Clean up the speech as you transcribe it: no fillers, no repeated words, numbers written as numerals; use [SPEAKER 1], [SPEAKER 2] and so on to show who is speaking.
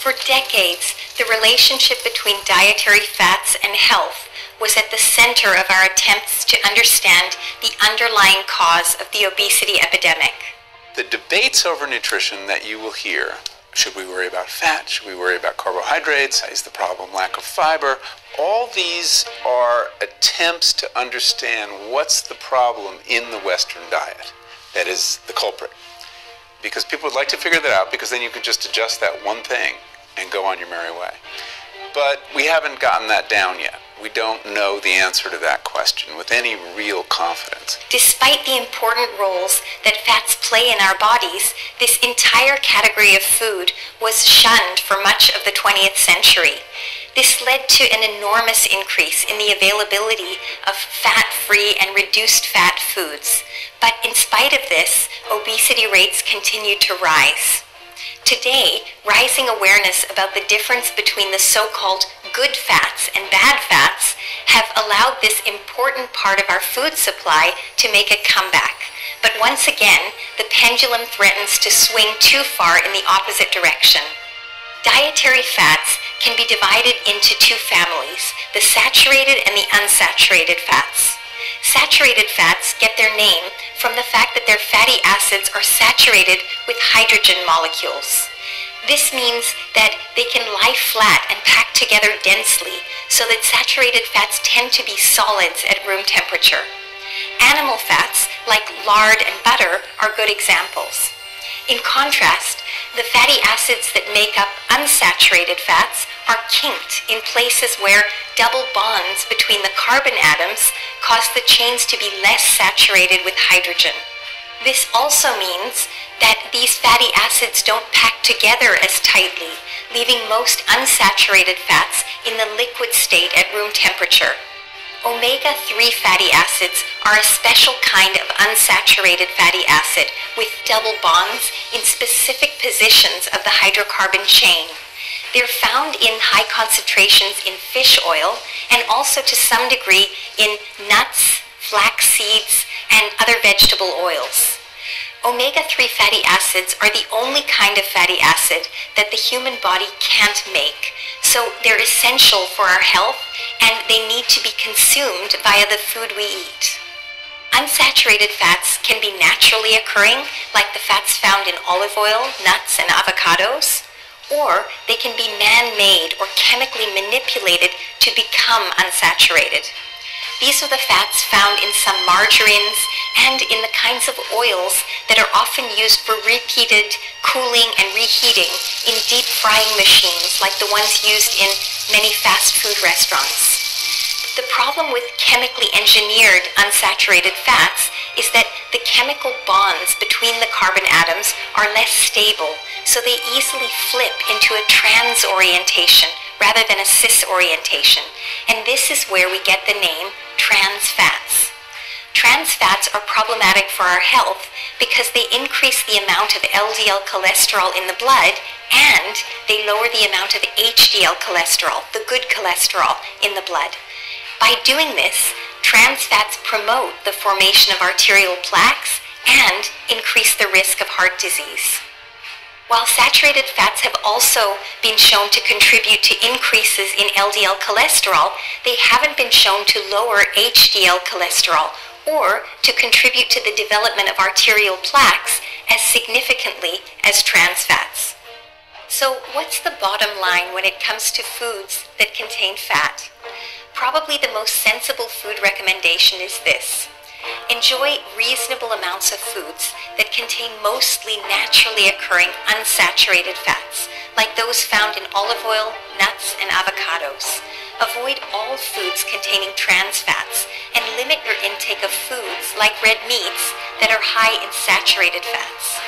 [SPEAKER 1] For decades, the relationship between dietary fats and health was at the center of our attempts to understand the underlying cause of the obesity epidemic.
[SPEAKER 2] The debates over nutrition that you will hear, should we worry about fat, should we worry about carbohydrates, is the problem lack of fiber, all these are attempts to understand what's the problem in the Western diet that is the culprit. Because people would like to figure that out, because then you can just adjust that one thing and go on your merry way. But we haven't gotten that down yet. We don't know the answer to that question with any real confidence.
[SPEAKER 1] Despite the important roles that fats play in our bodies, this entire category of food was shunned for much of the 20th century. This led to an enormous increase in the availability of fat-free and reduced-fat foods. But in spite of this, obesity rates continued to rise. Today, rising awareness about the difference between the so-called good fats and bad fats have allowed this important part of our food supply to make a comeback. But once again, the pendulum threatens to swing too far in the opposite direction. Dietary fats can be divided into two families, the saturated and the unsaturated fats. Saturated fats get their name from the fact that their fatty acids are saturated with hydrogen molecules. This means that they can lie flat and pack together densely, so that saturated fats tend to be solids at room temperature. Animal fats, like lard and butter, are good examples. In contrast, the fatty acids that make up unsaturated fats are kinked in places where double bonds between the carbon atoms cause the chains to be less saturated with hydrogen. This also means that these fatty acids don't pack together as tightly, leaving most unsaturated fats in the liquid state at room temperature. Omega-3 fatty acids are a special kind of unsaturated fatty acid with double bonds in specific positions of the hydrocarbon chain. They're found in high concentrations in fish oil and also to some degree in nuts, flax seeds, and other vegetable oils. Omega-3 fatty acids are the only kind of fatty acid that the human body can't make, so they're essential for our health and they need to be consumed via the food we eat. Unsaturated fats can be naturally occurring, like the fats found in olive oil, nuts, and avocados, or they can be man-made or chemically manipulated to become unsaturated. These are the fats found in some margarines and in the kinds of oils that are often used for repeated cooling and reheating in deep frying machines like the ones used in many fast food restaurants. The problem with chemically engineered unsaturated fats is that the chemical bonds between the carbon atoms are less stable, so they easily flip into a trans orientation rather than a cis orientation, and this is where we get the name trans fats. Trans fats are problematic for our health because they increase the amount of LDL cholesterol in the blood and they lower the amount of HDL cholesterol, the good cholesterol, in the blood. By doing this, trans fats promote the formation of arterial plaques and increase the risk of heart disease. While saturated fats have also been shown to contribute to increases in LDL cholesterol, they haven't been shown to lower HDL cholesterol or to contribute to the development of arterial plaques as significantly as trans fats. So what's the bottom line when it comes to foods that contain fat? Probably the most sensible food recommendation is this. Enjoy reasonable amounts of foods that contain mostly naturally occurring unsaturated fats, like those found in olive oil, nuts, and avocados. Avoid all foods containing trans fats and limit your intake of foods like red meats that are high in saturated fats.